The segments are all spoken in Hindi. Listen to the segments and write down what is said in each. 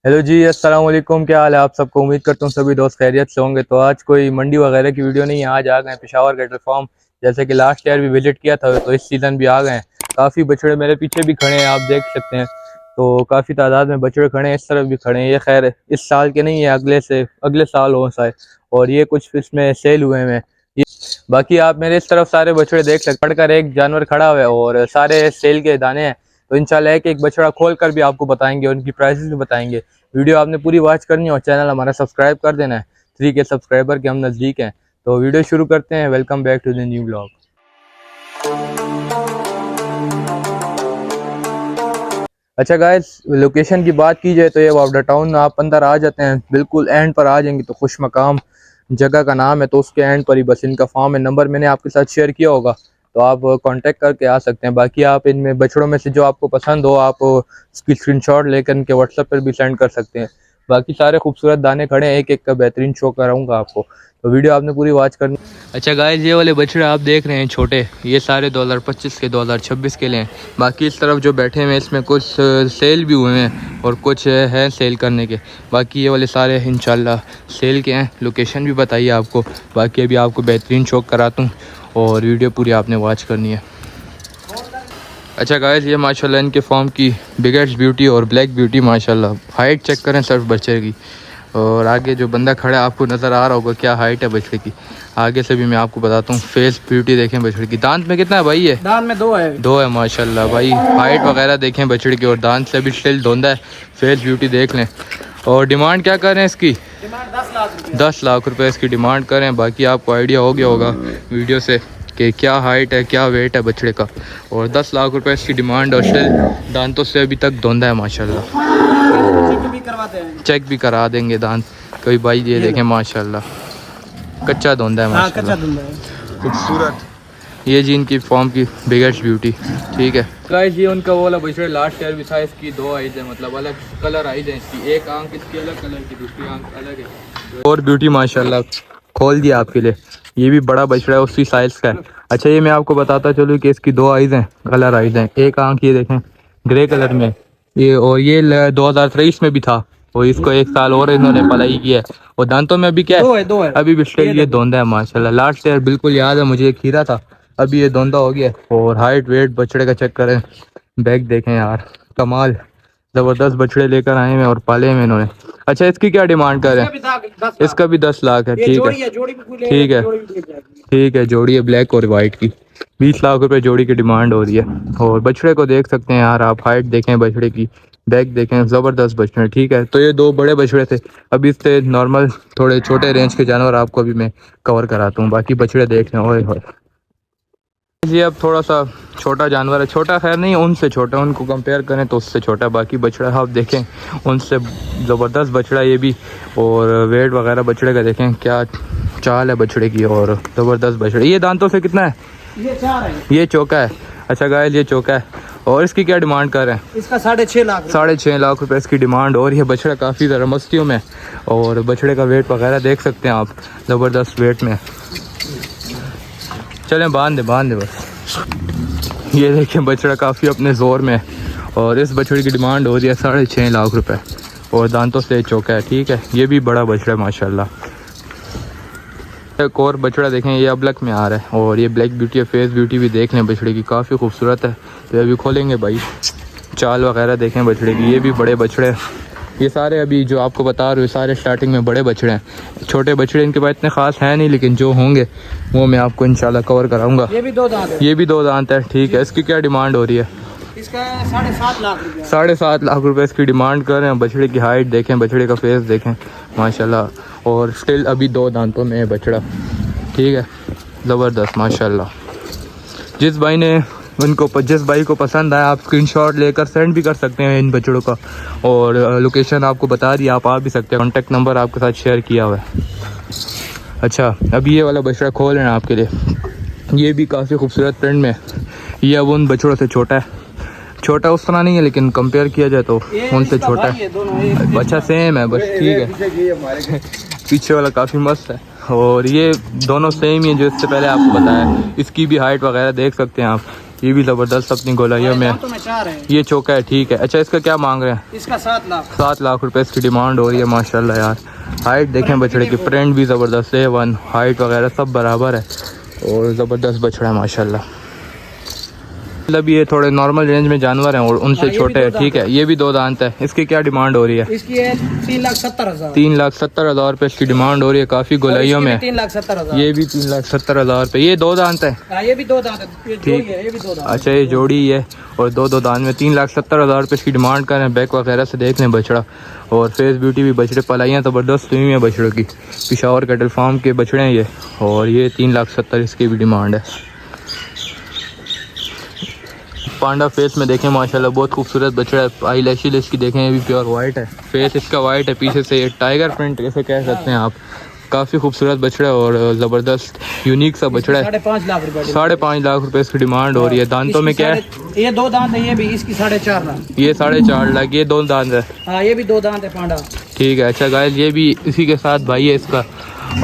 हेलो जी, अस्सलाम वालेकुम। क्या हाल है आप सबको? उम्मीद करता हूँ सभी दोस्त खैरियत से होंगे। तो आज कोई मंडी वगैरह की वीडियो नहीं है, आज आ गए पेशावर कैटल फार्म। जैसे कि लास्ट ईयर भी विजिट किया था तो इस सीज़न भी आ गए हैं। काफ़ी बछड़े मेरे पीछे भी खड़े हैं, आप देख सकते हैं। तो काफ़ी तादाद में बछड़े खड़े हैं, इस तरफ भी खड़े हैं। ये खैर इस साल के नहीं है, अगले साल हो शायद। और ये कुछ इसमें सेल हुए हैं। ये बाकी आप मेरे इस तरफ सारे बछड़े देख सकते, पढ़कर एक जानवर खड़ा हुआ है और सारे सेल के दाने हैं। तो इंशाल्लाह एक एक बछड़ा खोल कर भी आपको बताएंगे, उनकी प्राइसेस भी बताएंगे। वीडियो आपने पूरी वॉच करनी है और चैनल हमारा सब्सक्राइब कर देना है। 3K सब्सक्राइबर के हम नज़दीक हैं। तो वीडियो शुरू करते हैं। Welcome back to the new blog. अच्छा गाइस, लोकेशन की बात की जाए तो ये वावडा टाउन आप अंदर आ जाते हैं, बिल्कुल एंड पर आ जाएंगे तो खुश मकाम जगह का नाम है। तो उसके एंड पर ही बस इनका फार्म है। नंबर मैंने आपके साथ शेयर किया होगा, तो आप कांटेक्ट करके आ सकते हैं। बाकी आप इनमें बछड़ों में से जो आपको पसंद हो आप उसकी स्क्रीनशॉट लेकर इनके व्हाट्सएप पर भी सेंड कर सकते हैं। बाकी सारे खूबसूरत दाने खड़े हैं, एक एक का बेहतरीन शो कराऊंगा आपको। तो वीडियो आपने पूरी वॉच करनी। अच्छा गाइस, ये वाले बछड़े आप देख रहे हैं छोटे, ये सारे 2025 के 2026 के लिए हैं। बाकी इस तरफ जो बैठे हुए हैं इसमें कुछ सेल भी हुए हैं और कुछ हैं सेल करने के। बाकी ये वाले सारे इंशाल्लाह सेल के हैं। लोकेशन भी बताइए आपको। बाकी अभी आपको बेहतरीन शौक कराता हूँ और वीडियो पूरी आपने वॉच करनी है। अच्छा गाइस, ये माशाल्लाह इनके फॉर्म की बिगेस्ट ब्यूटी और ब्लैक ब्यूटी माशाल्लाह। हाइट चेक करें सिर्फ बच्चे की। और आगे जो बंदा खड़ा है आपको नज़र आ रहा होगा क्या हाइट है बछड़े की। आगे से भी मैं आपको बताता हूँ। फेस ब्यूटी देखें बछड़े की। दांत में कितना है भाई? ये दांत में दो है माशाल्लाह भाई। हाइट वगैरह देखें बछड़े की और दांत से भी स्टिल धुंधा है। फेस ब्यूटी देख लें। और डिमांड क्या कर रहे हैं इसकी? डिमांड 10 लाख रुपए। 10 लाख रुपए इसकी डिमांड करें। बाकी आपको आइडिया हो गया होगा वीडियो से कि क्या हाइट है क्या वेट है बछड़े का। और 10 लाख रुपए इसकी डिमांड और स्टिल दांतों से अभी तक धुंधा है माशाल्लाह। चेक भी करवाते हैं। चेक भी करा देंगे दांत कोई भाई। ये देखें माशाल्लाह कच्चा धुंधा है माशाल्लाह, कच्चा धुंधा है। खूबसूरत। ये जी इनकी फॉर्म की बिगेस्ट ब्यूटी। ठीक है गाइस, ये उनका वो वाला बछड़ा लास्ट ईयर भी था। इसकी दो आइज है, मतलब अलग कलर आइज है इसकी। एक आंख इसकी अलग कलर की, दूसरी आंख अलग है। और ब्यूटी माशाल्लाह खोल दिया आपके लिए। ये भी बड़ा बछड़ा है, उसी साइज का है। अच्छा, ये मैं आपको बताता चलूँ कि इसकी दो आइज हैं, कलर आइज हैं। एक आंख ये देखें ग्रे कलर में ये, और ये 2023 में भी था। और इसको एक साल और इन्होंने पलाई की है। और दांतों में अभी क्या है? दो है। अभी भी स्टिल ये धोंदा है माशाल्लाह। लास्ट ईयर बिल्कुल याद है मुझे, एक खीरा था, अभी ये धोंदा हो गया। और हाइट वेट बछड़े का चेक करें, बैग देखें यार, कमाल। जबरदस्त बछड़े लेकर आए हैं और पाले हैं इन्होंने। अच्छा, इसकी क्या डिमांड कर रहे हैं? इसका भी 10 लाख है। ठीक है ठीक है ठीक है। जोड़ी है ब्लैक और वाइट की, 20 लाख रुपए जोड़ी की डिमांड हो रही है। और बछड़े को देख सकते हैं यार आप, हाइट देखें बछड़े की, बैक देखें, ज़बरदस्त बछड़े। ठीक है, तो ये दो बड़े बछड़े थे। अभी इससे नॉर्मल थोड़े छोटे रेंज के जानवर आपको अभी मैं कवर कराता हूँ। बाकी बछड़े देख लें। ओए होए, ये अब थोड़ा सा छोटा जानवर है। छोटा खैर नहीं, उनसे छोटा, उनको कंपेयर करें तो उससे छोटा। बाकी बछड़ा आप देखें उनसे ज़बरदस्त बछड़ा ये भी। और वेट वगैरह बछड़े का देखें क्या चाल है बछड़े की, और ज़बरदस्त बछड़े। ये दांतों से कितना है? ये 4 है। ये चौका है। अच्छा गाइस, ये चौका है। और इसकी क्या डिमांड कर रहे हैं? इसका 6.5 लाख। 6.5 लाख रुपए इसकी डिमांड। और ये बछड़ा काफ़ी ज़रा मस्तियों में। और बछड़े का वेट वगैरह देख सकते हैं आप, ज़बरदस्त वेट में। चलें बांध दे बस। ये देखें बछड़ा काफ़ी अपने ज़ोर में। और इस बछड़े की डिमांड हो रही है 6.5 लाख रुपए। और दांतों से चौका है। ठीक है, ये भी बड़ा बछड़ा है माशाल्लाह। एक और बछड़ा देखें, ये अबलक में आ रहा है। और ये ब्लैक ब्यूटी है, फेस ब्यूटी भी देख लें बछड़े की, काफ़ी खूबसूरत है। तो अभी खोलेंगे भाई, चाल वगैरह देखें बछड़े की। ये भी बड़े बछड़े हैं। ये सारे अभी जो आपको बता रहे हो सारे स्टार्टिंग में बड़े बछड़े हैं। छोटे बछड़े इनके पास इतने खास हैं नहीं, लेकिन जो होंगे वो मैं आपको इंशाल्लाह कवर कराऊंगा। ये भी 2 दांत है। ये भी 2 दांत है। ठीक है, इसकी क्या डिमांड हो रही है? इसका 7.5 लाख रुपए। 7.5 लाख रुपए इसकी डिमांड कर रहे हैं। बछड़े की हाइट देखें, बछड़े का फेस देखें माशाल्लाह। और स्टिल अभी 2 दांतों में है बछड़ा। ठीक है, ज़बरदस्त माशाल्लाह। जिस भाई को पसंद आया आप स्क्रीनशॉट लेकर सेंड भी कर सकते हैं इन बछड़ों का। और लोकेशन आपको बता दी, आप आ भी सकते हैं। कॉन्टैक्ट नंबर आपके साथ शेयर किया हुआ है। अच्छा, अभी ये वाला बछड़ा खोल रहे हैं आपके लिए। ये भी काफ़ी खूबसूरत प्रिंट में। ये अब उन बछड़ों से छोटा है। छोटा उस तरह नहीं है, लेकिन कंपेयर किया जाए तो उनसे छोटा है। अच्छा सेम है बस। ठीक है, पीछे वाला काफ़ी मस्त है। और ये दोनों सेम ही है जो इससे पहले आपको बताया। इसकी भी हाइट वगैरह देख सकते हैं आप। ये भी ज़बरदस्त अपनी गोलाइयों में है। तो मैं 4 है। ये चौका है, ठीक है। अच्छा इसका क्या मांग रहे हैं? इसका 7 लाख। 7 लाख रुपए इसकी डिमांड हो रही है माशाल्लाह यार। हाइट देखें बछड़े की, प्रिंट भी ज़बरदस्त है, वन हाइट वगैरह सब बराबर है और ज़बरदस्त बछड़ा है माशाल्लाह। मतलब ये थोड़े नॉर्मल रेंज में जानवर हैं और उनसे छोटे हैं, ठीक है। ये भी 2 दांत है। इसकी क्या डिमांड हो रही है? इसकी है 3,70,000। 3,70,000 रुपये इसकी डिमांड हो रही है, काफ़ी गोलाइयों में। 3,70,000। ये भी 3,70,000 रुपये। ये 2 दांत है, ये भी 2 दांत है, ये जोड़ी है, ये भी 2 दांत। अच्छा ये जोड़ी है और 2 दांत में 3,70,000 रुपये इसकी डिमांड कर रहे हैं। बैक वगैरह से देख लें बछड़ा और फेस ब्यूटी भी, बछड़े पलाइयाँ ज़बरदस्त हुई हैं बछड़ों की। पिशावर कैटल फार्म के बछड़े हैं ये और ये 3,70,000 इसकी भी डिमांड है। पांडा फेस में देखें माशाल्लाह बहुत खूबसूरत बछड़ा है। आई लैशिल इसकी देखें, ये भी प्योर वाइट है, फेस इसका वाइट है, पीछे से ये टाइगर प्रिंट ऐसे कह सकते हैं आप। काफ़ी खूबसूरत बछड़ा है और ज़बरदस्त यूनिक सा बछड़ा है। 5.5 लाख रुपए। 5.5 लाख रुपए इसकी डिमांड हो रही है। दांतों में क्या है? ये 2 दांत है, ये भी इसकी 4.5 लाख। ये 4.5 लाख। ये 2 दांत है। हाँ ये भी 2 दांत है पांडा। ठीक है। अच्छा गाइस ये भी इसी के साथ भाई है इसका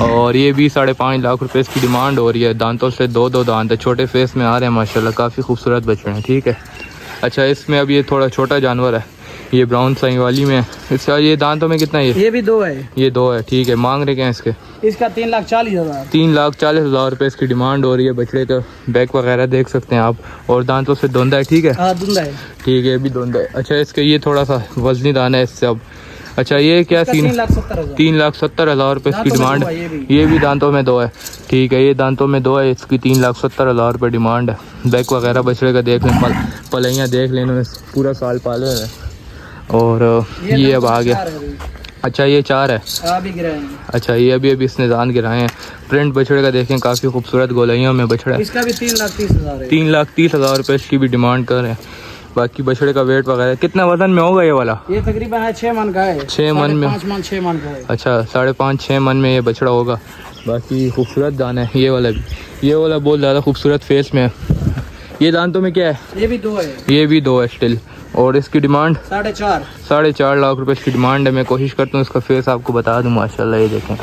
और ये भी 5.5 लाख रुपए इसकी डिमांड हो रही है। दांतों से 2 दांत है, छोटे फेस में आ रहे हैं माशाल्लाह, काफ़ी खूबसूरत बछड़े हैं, ठीक है। अच्छा इसमें अब ये थोड़ा छोटा जानवर है, ये ब्राउन साई वाली में। इसका ये दांतों में कितना है? ये भी 2 है। ये 2 है, ठीक है। मांग रहे क्या हैं इसके? इसका 3,40,000। 3,40,000 रुपये इसकी डिमांड हो रही है। बछड़े का बैक वगैरह देख सकते हैं आप और दांतों से धुंधा है, ठीक है। हाँ धुंधा है, ठीक है, ये भी धुंधा है। अच्छा इसके ये थोड़ा सा वजनी दाना है इससे अब। अच्छा ये क्या सीन? 3,70,000 रुपये इसकी डिमांड। ये भी दांतों में 2 है, ठीक है। ये दांतों में 2 है, इसकी 3,70,000 रुपये डिमांड है। बैक वगैरह बछड़े का देख लें, पलैयाँ देख लें, इन्होंने पूरा साल पाले हुए हैं और ये अब आ गया। अच्छा ये 4 है। अभी गिराए हैं। अच्छा ये अभी इसने दान गिराए हैं। प्रिंट बछड़े का देखें, काफ़ी खूबसूरत गोलाइयों में बछड़ा है। इसका भी 3,30,000 है। 3,30,000 रुपये इसकी भी डिमांड कर रहे हैं। बाकी बछड़े का वेट वगैरह कितना वजन में होगा ये वाला? ये तकरीबन है 6 मन का है। 6 मन में? 5 मन 6 मन का है। अच्छा 5.5-6 मन में ये बछड़ा होगा। बाकी खूबसूरत दान है ये वाला भी। ये वाला बहुत ज़्यादा खूबसूरत फेस में है। ये दांतों में क्या है? ये भी 2 है। ये भी 2 है स्टिल और इसकी डिमांड 4.5 लाख रुपए इसकी डिमांड है। मैं कोशिश करता हूँ इसका फेस आपको बता दूँ माशाल्लाह। ये देखें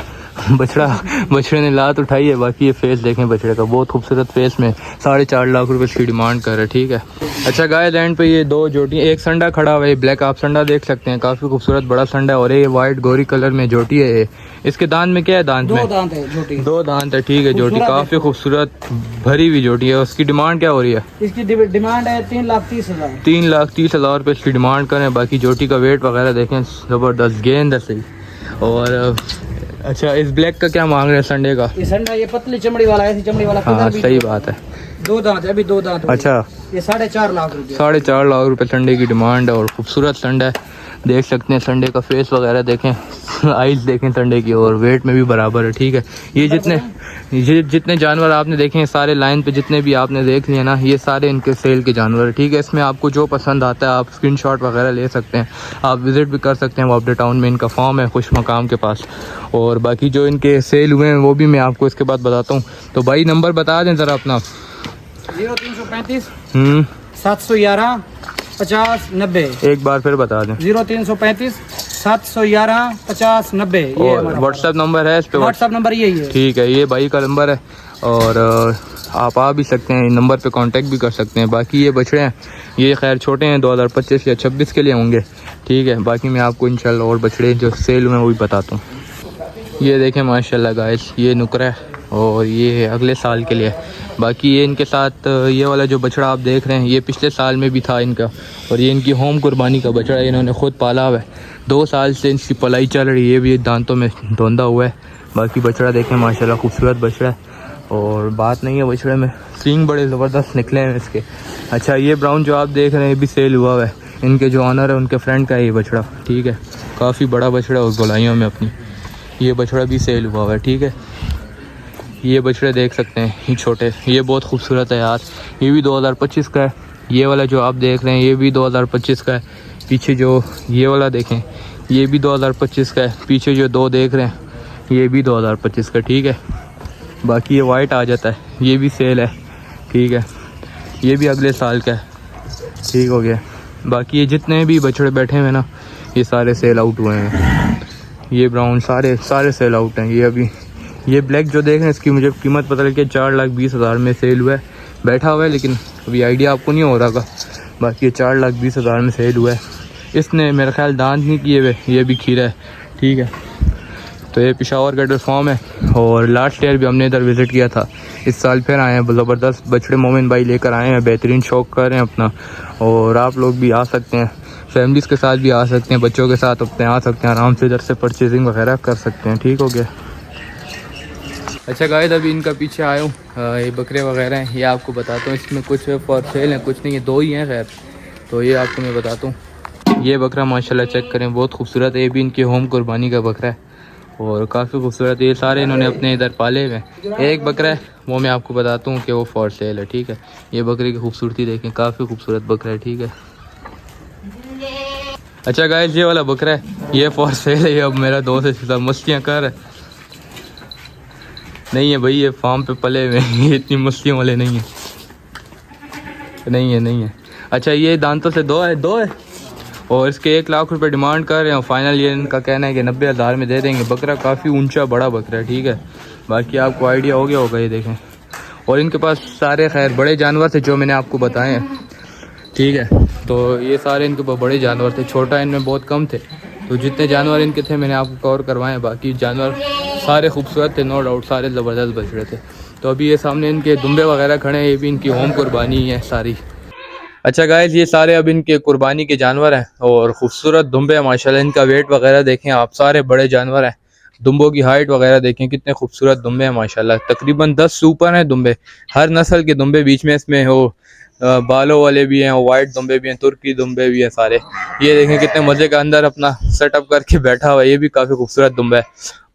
बछड़े ने लात उठाई है। बाकी ये फेस देखें बछड़े का, बहुत खूबसूरत फेस में 4.5 लाख रुपए इसकी डिमांड कर रहे हैं, ठीक है। अच्छा गाय लैंड पे ये 2 जोटी, एक संडा खड़ा हुआ है, ब्लैक आप संडा देख सकते हैं, काफ़ी खूबसूरत बड़ा संडा है और ये वाइट गोरी कलर में जोटी है। ये इसके दांत में क्या है? दांत में 2 दांत है जोटी। 2 दांत है, ठीक है। जोटी काफ़ी खूबसूरत भरी हुई जोटी है। उसकी डिमांड क्या हो रही है? इसकी डिमांड है 3,30,000। 3,30,000 रुपये इसकी डिमांड करें। बाकी जोटी का वेट वगैरह देखें, ज़बरदस्त गेंद है सही। और अच्छा इस ब्लैक का क्या मांग रहे हैं संडे का? ये संडा ये पतली चमड़ी वाला है, ऐसी चमड़ी वाला। हाँ सही बात है। 2 दांत है, अभी 2 दांत। अच्छा ये 4.5 लाख रुपए। 4.5 लाख रुपए संडे की डिमांड है और खूबसूरत संडा है, देख सकते हैं। संडे का फेस वगैरह देखें, आइज देखें संडे की और वेट में भी बराबर है, ठीक है। ये जितने जानवर आपने देखे हैं सारे लाइन पे जितने भी आपने देख लिए ना, ये सारे इनके सेल के जानवर है, ठीक है। इसमें आपको जो पसंद आता है आप स्क्रीनशॉट वगैरह ले सकते हैं, आप विज़िट भी कर सकते हैं। वापडा टाउन में इनका फार्म है खुश मकाम के पास। और बाकी जो इनके सेल हुए हैं वो भी मैं आपको इसके बाद बताता हूँ। तो भाई नंबर बता दें ज़रा अपना। 0335 711 50 90। एक बार फिर बता दें। 0335 711 50 90। ये और व्हाट्सएप नंबर है इस पे? व्हाट्सएप नंबर यही है, ठीक है। ये भाई का नंबर है और आप आ भी सकते हैं, नंबर पे कांटेक्ट भी कर सकते हैं। बाकी ये बछड़े हैं, ये खैर छोटे हैं, 2025 या 26 के लिए होंगे, ठीक है। बाकी मैं आपको इंशाल्लाह और बछड़े जो सेल में वो भी बताता हूँ। ये देखें माशाल्लाह गाइस, ये नुकरा है और ये अगले साल के लिए। बाकी ये इनके साथ ये वाला जो बछड़ा आप देख रहे हैं ये पिछले साल में भी था इनका और ये इनकी होम कुर्बानी का बछड़ा है, इन्होंने ख़ुद पाला हुआ है। 2 साल से इनकी पलाई चल रही है। ये भी दांतों में धोंधा हुआ है। बाकी बछड़ा देखें माशाल्लाह खूबसूरत बछड़ा है और बात नहीं है बछड़े में, सींग बड़े ज़बरदस्त निकले हैं इसके। अच्छा ये ब्राउन जो आप देख रहे हैं ये भी सेल हुआ है, इनके जो ऑनर है उनके फ्रेंड का है ये बछड़ा, ठीक है। काफ़ी बड़ा बछड़ा और गोलाइयों में अपनी, ये बछड़ा भी सेल हुआ है, ठीक है। ये बछड़े देख सकते हैं, ये छोटे, ये बहुत खूबसूरत है यार। ये भी 2025 का है। ये वाला जो आप देख रहे हैं ये भी 2025 का है। पीछे जो ये वाला देखें ये भी 2025 का है। पीछे जो 2 देख रहे हैं ये भी 2025 का, ठीक है। बाकी ये वाइट आ जाता है, ये भी सेल है, ठीक है। ये भी अगले साल का है, ठीक हो गया। बाकी ये जितने भी बछड़े बैठे हुए ना ये सारे सेल आउट हुए हैं। ये ब्राउन सारे सेल आउट हैं। ये अभी ये ब्लैक जो देख रहे हैं इसकी मुझे कीमत पता लगी 4,20,000 में सेल हुआ है, बैठा हुआ है लेकिन अभी आइडिया आपको नहीं हो रहा होगा, बाकी ये 4,20,000 में सेल हुआ है। इसने मेरा ख्याल दांत नहीं किए हुए, ये भी खीरा है, ठीक है। तो ये पेशावर गटर फार्म है और लास्ट ईयर भी हमने इधर विज़िट किया था। इस साल फिर आए हैं, ज़बरदस्त बछड़े मोमिन भाई लेकर आए हैं, बेहतरीन शौक कर रहे हैं अपना। और आप लोग भी आ सकते हैं, फैमिलीज़ के साथ भी आ सकते हैं, बच्चों के साथ अपने आ सकते हैं, आराम से इधर से परचेजिंग वगैरह कर सकते हैं, ठीक हो गया। अच्छा गाइस, अभी इनका पीछे आया हूँ, ये बकरे वगैरह हैं, ये आपको बताता हूँ। इसमें कुछ फॉर सेल हैं, कुछ नहीं है, 2 ही हैं खैर। तो ये आपको मैं बताता हूँ। ये बकरा माशाल्लाह चेक करें, बहुत खूबसूरत है। ये भी इनकी होम कुर्बानी का बकरा है और काफ़ी खूबसूरत है। ये सारे इन्होंने अपने इधर पाले हुए हैं। एक बकरा है वो मैं आपको बताता हूँ कि वो फॉर सेल है, ठीक है। ये बकरे की खूबसूरती देखें, काफ़ी खूबसूरत बकरा है, ठीक है। अच्छा गाइस, ये वाला बकरा है, ये फॉर सेल है। ये अब मेरा दोस्त है, मस्तियाँ कर रहा है। नहीं है भाई, ये फार्म पे पले हुए हैं, ये इतनी मस्तियों वाले नहीं है, नहीं है। अच्छा, ये दांतों से दो है और इसके 1 लाख रुपए डिमांड कर रहे हैं। फाइनल ये इनका कहना है कि 90,000 में दे देंगे। बकरा काफ़ी ऊंचा बड़ा बकरा है, ठीक है। बाकी आपको आइडिया हो गया होगा, ये देखें। और इनके पास सारे खैर बड़े जानवर थे जो मैंने आपको बताए हैं, ठीक है। तो ये सारे इनके पास बड़े जानवर थे, छोटा इनमें बहुत कम थे। तो जितने जानवर इनके थे मैंने आपको कवर करवाए। बाकी जानवर सारे खूबसूरत थे, नो डाउट, सारे ज़बरदस्त बछड़े थे। तो अभी ये सामने इनके दुम्बे वगैरह खड़े हैं, ये भी इनकी होम कुर्बानी है सारी। अच्छा गाइस, ये सारे अब इनके कुर्बानी के जानवर हैं और खूबसूरत दुम्बे हैं माशाल्लाह। इनका वेट वगैरह देखें आप, सारे बड़े जानवर हैं। दुम्बों की हाइट वगैरह देखें, कितने खूबसूरत दुम्बे हैं माशाल्लाह। तकरीबन 10 से ऊपर हैं दुम्बे, हर नस्ल के दुम्बे। बीच में इसमें हो बालों वाले भी हैं, वाइट दुम्बे भी हैं, तुर्की दुम्बे भी हैं सारे। ये देखें कितने मज़े का अंदर अपना सेटअप करके बैठा हुआ है। ये भी काफ़ी खूबसूरत दुम्बा है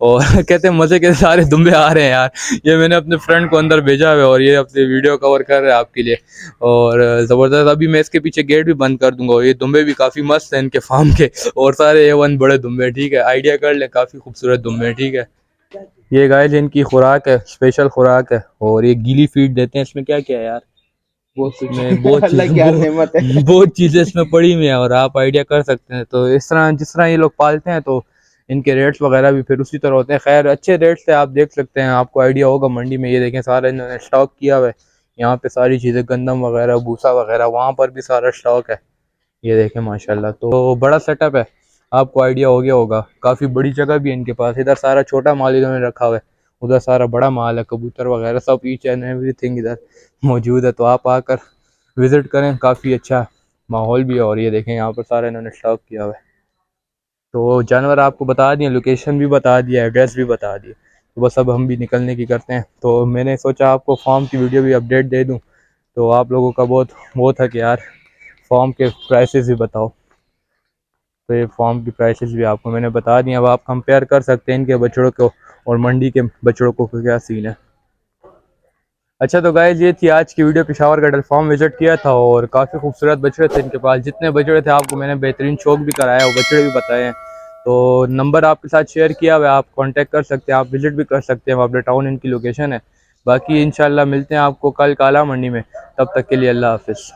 और कहते हैं मज़े के सारे दुम्बे आ रहे हैं यार। ये मैंने अपने फ्रेंड को अंदर भेजा हुआ है और ये अपनी वीडियो कवर कर रहा है आपके लिए और ज़बरदस्त। अभी मैं इसके पीछे गेट भी बंद कर दूंगा। ये दुम्बे भी काफ़ी मस्त हैं इनके फार्म के और सारे A1 बड़े दुम्बे, ठीक है। आइडिया कर ले, काफ़ी खूबसूरत दुम्बे, ठीक है। ये गाइस इनकी खुराक है, स्पेशल खुराक है और ये गीली फीड देते हैं। इसमें क्या क्या है यार, बहुत बहुत चीज़ें इसमें पड़ी हुई हैं और आप आइडिया कर सकते हैं। तो इस तरह जिस तरह ये लोग पालते हैं तो इनके रेट्स वगैरह भी फिर उसी तरह होते हैं। खैर अच्छे रेट्स से आप देख सकते हैं, आपको आइडिया होगा मंडी में। ये देखें सारा इन्होंने स्टॉक किया हुआ है, यहाँ पे सारी चीज़ें, गंदम वगैरह, भूसा वगैरह, वहाँ पर भी सारा स्टॉक है। ये देखें माशाल्लाह, तो बड़ा सेटअप है, आपको आइडिया हो गया होगा। काफ़ी बड़ी जगह भी है इनके पास। इधर सारा छोटा माल इन्होंने रखा हुआ है, उधर सारा बड़ा माल है, कबूतर वगैरह सब, ईच एंड एवरीथिंग इधर मौजूद है। तो आप आकर विज़िट करें, काफ़ी अच्छा माहौल भी है। और ये देखें यहाँ पर सारा इन्होंने स्टॉक किया हुआ है। तो जानवर आपको बता दिए, लोकेशन भी बता दिया, एड्रेस भी बता दिए। तो बस अब हम भी निकलने की करते हैं। तो मैंने सोचा आपको फार्म की वीडियो भी अपडेट दे दूँ। तो आप लोगों का बहुत वो था कि यार फार्म के प्राइसेस भी बताओ। तो ये फार्म की प्राइसेस भी आपको मैंने बता दी। अब आप कंपेयर कर सकते हैं इनके बछड़ों को और मंडी के बछड़ों को क्या सीन है। अच्छा तो गाइस, ये थी आज की वीडियो। पेशावर गडल फार्म विजिट किया था और काफ़ी खूबसूरत बछड़े थे इनके पास। जितने बछड़े थे आपको मैंने बेहतरीन शौक भी कराया और बछड़े भी बताए हैं। तो नंबर आपके साथ शेयर किया हुआ है, आप कांटेक्ट कर सकते हैं, आप विजिट भी कर सकते हैं। वापडा टाउन इनकी लोकेशन है। बाकी इंशाल्लाह मिलते हैं आपको कल काला मंडी में। तब तक के लिए अल्लाह हाफिज़।